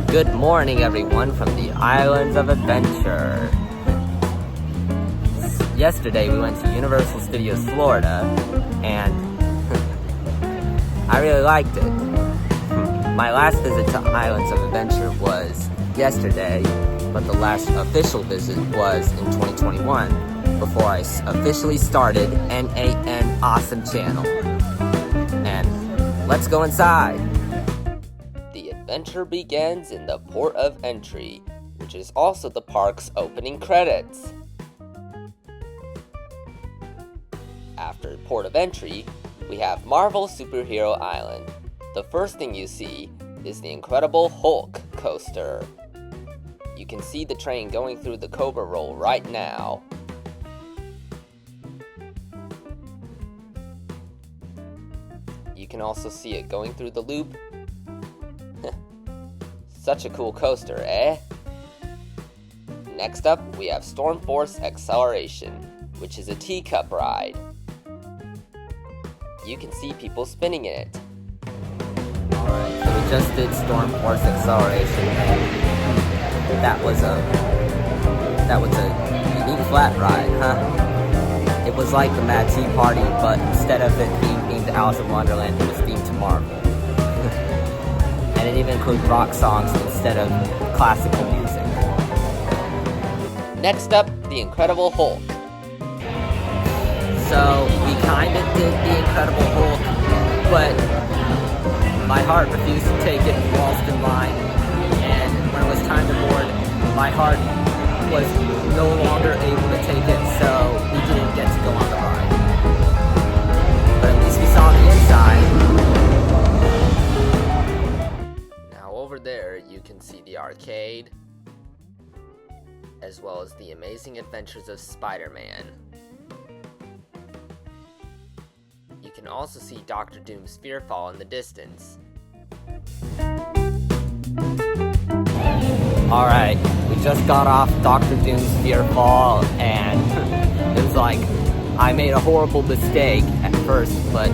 Good morning, everyone, from the Islands of Adventure. Yesterday, we went to Universal Studios Florida, and I really liked it. My last visit to Islands of Adventure was yesterday, but the last official visit was in 2021, before I officially started NAN Awesome Channel. And let's go inside. The adventure begins in the port of entry, which is also the park's opening credits. After port of entry, we have Marvel Superhero Island. The first thing you see is the Incredible Hulk coaster. You can see the train going through the Cobra Roll right now. You can also see it going through the loop. Such a cool coaster, eh? Next up, we have Storm Force Acceleration, which is a teacup ride. You can see people spinning in it. Alright, so we just did Storm Force Acceleration, and that was a unique flat ride, huh? It was like the Mad Tea Party, but instead of it being themed to Alice in Wonderland, it was themed to Marvel. And it even included rock songs instead of classical music. Next up, the Incredible Hulk. So, we kind of did the Incredible Hulk, but my heart refused to take it whilst in line, and when it was time to board, my heart was no longer able to take it, so we didn't get to go on the ride. But at least we saw the inside. Now over there, you can see the arcade, as well as the Amazing Adventures of Spider-Man. You can also see Dr. Doom's Fearfall in the distance. Alright, we just got off Dr. Doom's Fearfall, and it was like, I made a horrible mistake at first, but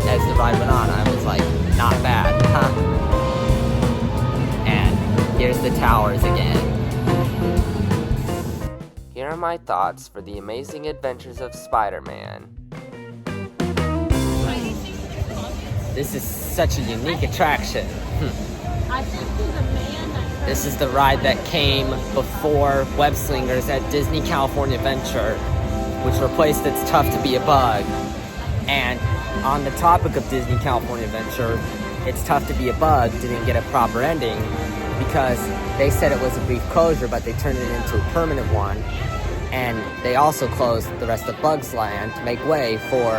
as the ride went on, I was like, not bad, huh? And here's the towers again. Here are my thoughts for the Amazing Adventures of Spider-Man. This is such a unique attraction. This is the ride that came before Web Slingers at Disney California Adventure, which replaced It's Tough to Be a Bug. And on the topic of Disney California Adventure, It's Tough to Be a Bug didn't get a proper ending because they said it was a brief closure, but they turned it into a permanent one. And they also closed the rest of Bugs Land to make way for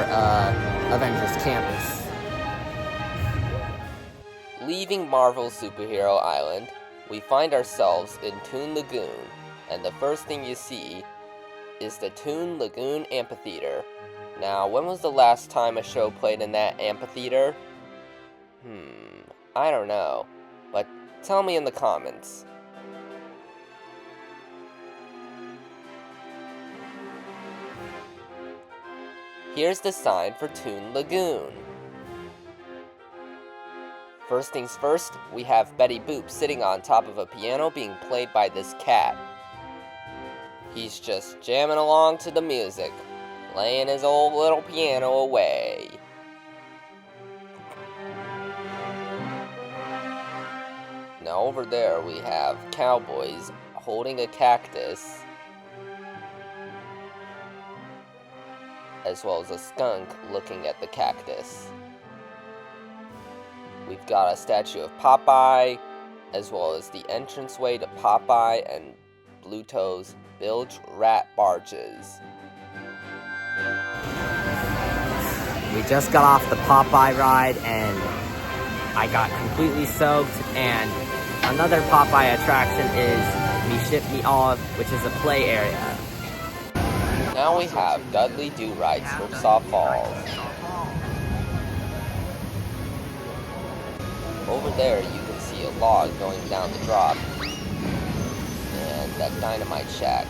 Avengers Campus. Leaving Marvel Superhero Island, we find ourselves in Toon Lagoon, and the first thing you see is the Toon Lagoon Amphitheater. Now, when was the last time a show played in that amphitheater? I don't know, but tell me in the comments. Here's the sign for Toon Lagoon. First things first, we have Betty Boop sitting on top of a piano being played by this cat. He's just jamming along to the music, playing his old little piano away. Now over there we have cowboys holding a cactus, as well as a skunk looking at the cactus. We've got a statue of Popeye, as well as the entranceway to Popeye and Bluto's bilge rat barges. We just got off the Popeye ride, and I got completely soaked, and another Popeye attraction is Me Ship Me Olive, which is a play area. Now we have Dudley Do-Rights from Saw Falls. Over there you can see a log going down the drop, and that dynamite shack,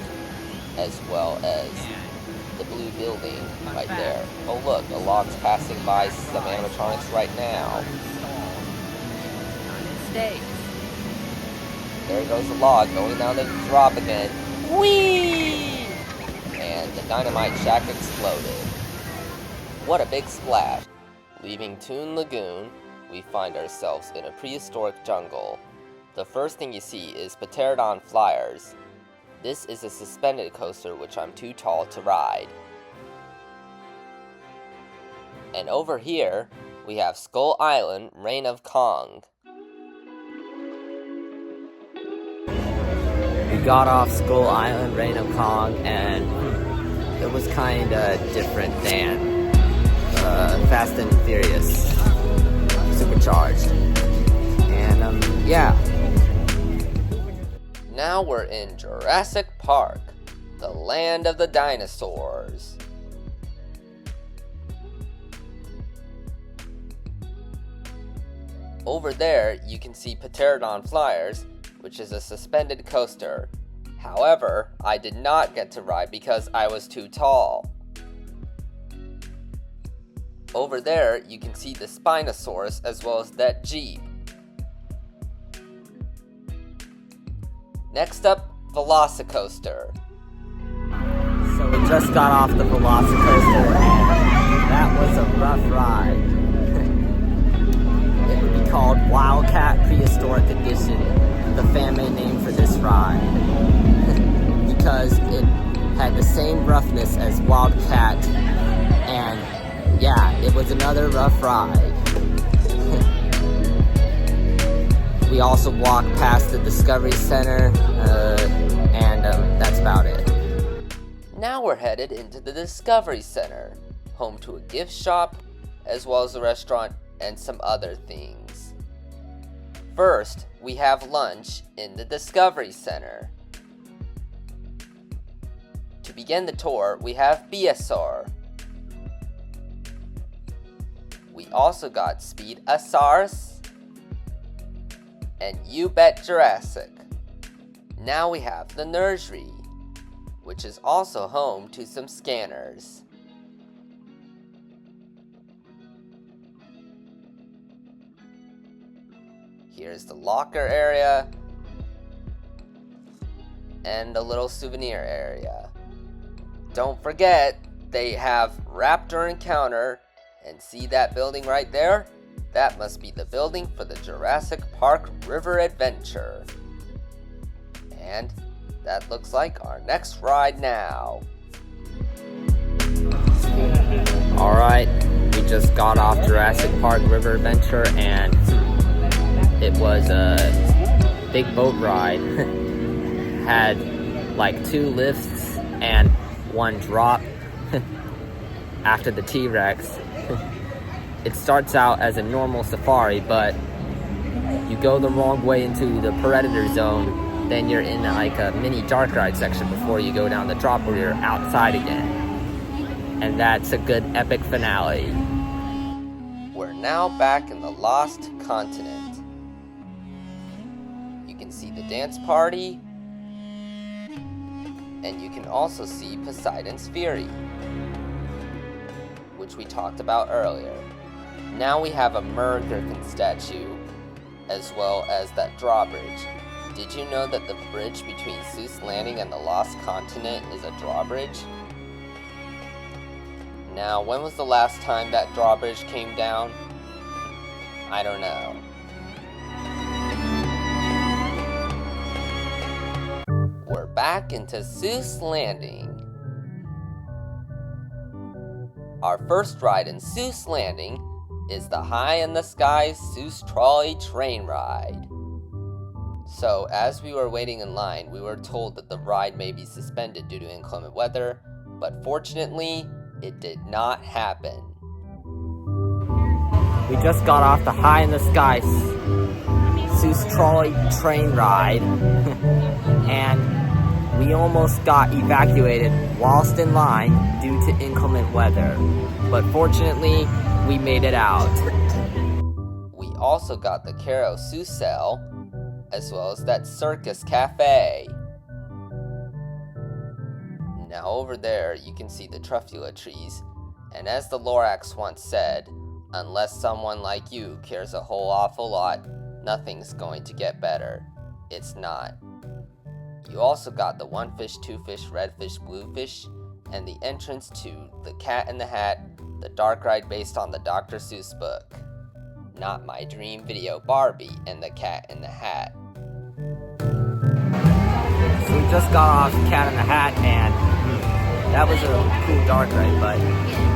as well as the blue building right there. Oh look, a log's passing by some animatronics right now. States. There goes the log going down the drop again. Whee! And the dynamite shack exploded. What a big splash. Leaving Toon Lagoon, we find ourselves in a prehistoric jungle. The first thing you see is Pterodon Flyers. This is a suspended coaster which I'm too tall to ride. And over here, we have Skull Island, Reign of Kong. We got off Skull Island, Reign of Kong, and it was kinda different than Fast and Furious Supercharged. And yeah. Now we're in Jurassic Park, the land of the dinosaurs. Over there, you can see Pterodon Flyers, which is a suspended coaster. However, I did not get to ride because I was too tall. Over there, you can see the Spinosaurus as well as that Jeep. Next up, Velocicoaster. So we just got off the Velocicoaster and that was a rough ride. It would be called Wildcat Prehistoric Edition, the fan-made name for this ride. Because it had the same roughness as Wildcat, and yeah, it was another rough ride. We also walked past the Discovery Center, and that's about it. Now we're headed into the Discovery Center, home to a gift shop, as well as a restaurant and some other things. First, we have lunch in the Discovery Center. To begin the tour, we have BSR. We also got Speedosaurus and You Bet Jurassic. Now we have the nursery, which is also home to some scanners. Here's the locker area and a little souvenir area. Don't forget, they have Raptor Encounter, and see that building right there? That must be the building for the Jurassic Park River Adventure. And that looks like our next ride now. Alright, we just got off Jurassic Park River Adventure and it was a big boat ride. Had like 2 lifts and 1 drop after the T-Rex. It starts out as a normal safari, but you go the wrong way into the Predator Zone, then you're in like a mini dark ride section before you go down the drop where you're outside again. And that's a good epic finale. We're now back in the Lost Continent. You can see the dance party, and you can also see Poseidon's Fury, which we talked about earlier. Now we have a Mergurken statue, as well as that drawbridge. Did you know that the bridge between Seuss Landing and the Lost Continent is a drawbridge? Now, when was the last time that drawbridge came down? I don't know. We're back into Seuss Landing. Our first ride in Seuss Landing is the High in the Sky Seuss Trolley Train Ride. So, as we were waiting in line, we were told that the ride may be suspended due to inclement weather, but fortunately, it did not happen. We just got off the High in the Sky Seuss Trolley Train Ride, and we almost got evacuated whilst in line due to inclement weather, but fortunately, we made it out. We also got the Carousel, as well as that Circus Cafe. Now over there, you can see the Truffula trees, and as the Lorax once said, unless someone like you cares a whole awful lot, nothing's going to get better. It's not. You also got the one fish, two fish, red fish, blue fish, and the entrance to The Cat in the Hat, the dark ride based on the Dr. Seuss book. Not my dream video, Barbie and the Cat in the Hat. So we just got off Cat in the Hat, and that was a cool dark ride, but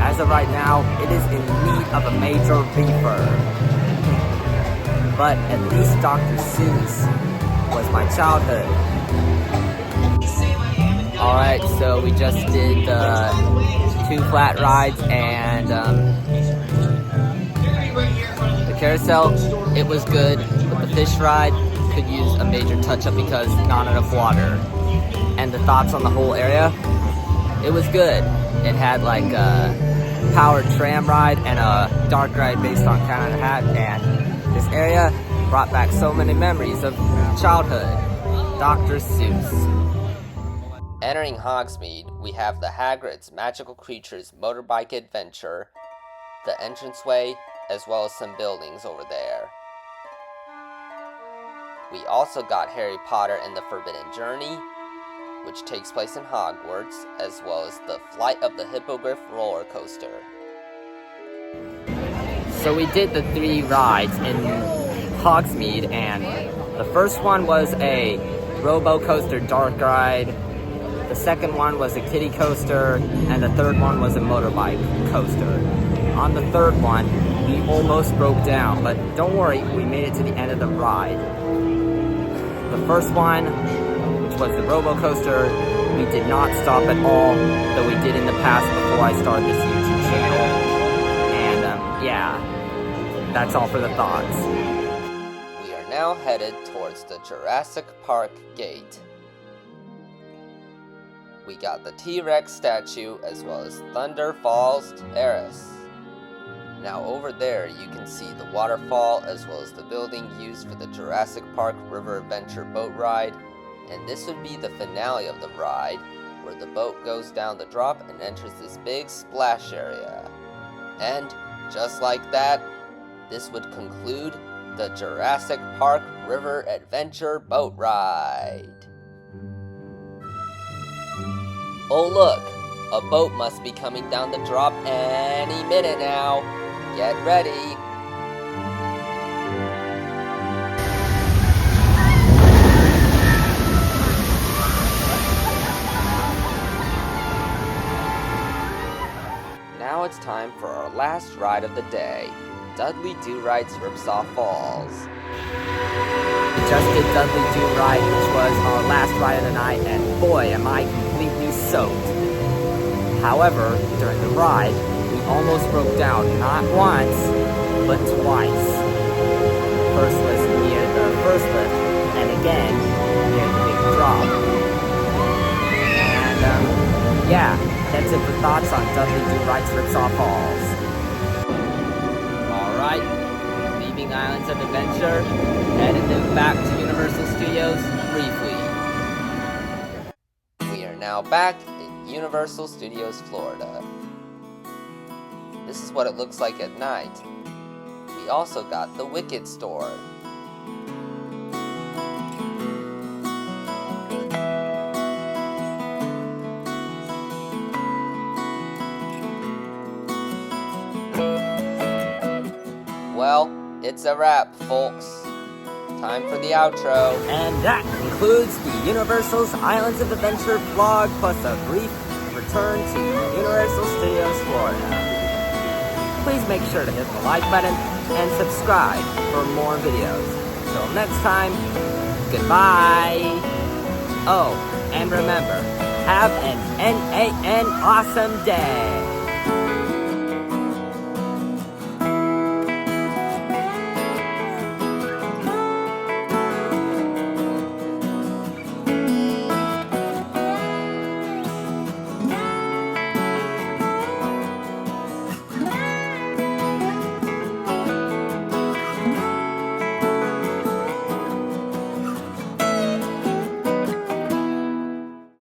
as of right now, it is in need of a major refurb. But at least Dr. Seuss was my childhood. Alright, so we just did the 2 flat rides and the carousel. It was good, but the fish ride could use a major touch-up because not enough water. And the thoughts on the whole area, it was good. It had like a powered tram ride and a dark ride based on Cat in the Hat, and this area brought back so many memories of childhood. Dr. Seuss. Entering Hogsmeade, we have the Hagrid's Magical Creatures Motorbike Adventure, the entranceway, as well as some buildings over there. We also got Harry Potter and the Forbidden Journey, which takes place in Hogwarts, as well as the Flight of the Hippogriff roller coaster. So we did the 3 rides in Hogsmeade, and the first one was a Robo Coaster dark ride, the second one was a kiddie coaster, and the third one was a motorbike coaster. On the third one, we almost broke down, but don't worry, we made it to the end of the ride. The first one, which was the Robo Coaster, we did not stop at all, though we did in the past before I started this YouTube channel. And yeah, that's all for the thoughts. We are now headed towards the Jurassic Park gate. We got the T-Rex statue as well as Thunder Falls Terrace. Now over there you can see the waterfall as well as the building used for the Jurassic Park River Adventure boat ride, and this would be the finale of the ride, where the boat goes down the drop and enters this big splash area. And just like that, this would conclude the Jurassic Park River Adventure boat ride. Oh look, a boat must be coming down the drop any minute now. Get ready. Now it's time for our last ride of the day, Dudley Do-Right's Ripsaw Falls. We just did Dudley Do-Right, which was our last ride of the night, and boy am I completely soaked. However, during the ride, we almost broke down, not once, but twice. First was near the first lift, and again, near the big drop. And, yeah, that's it for thoughts on Dudley Do-Right's Ripsaw Falls. Alright, leaving Islands of Adventure, headed back to Universal Studios briefly. We are now back in Universal Studios, Florida. This is what it looks like at night. We also got the Wicked store. Well, it's a wrap, folks. Time for the outro. And that concludes the Universal's Islands of Adventure vlog, plus a brief return to Universal Studios, Florida. Please make sure to hit the like button and subscribe for more videos. Till next time, goodbye. Oh, and remember, have an awesome day.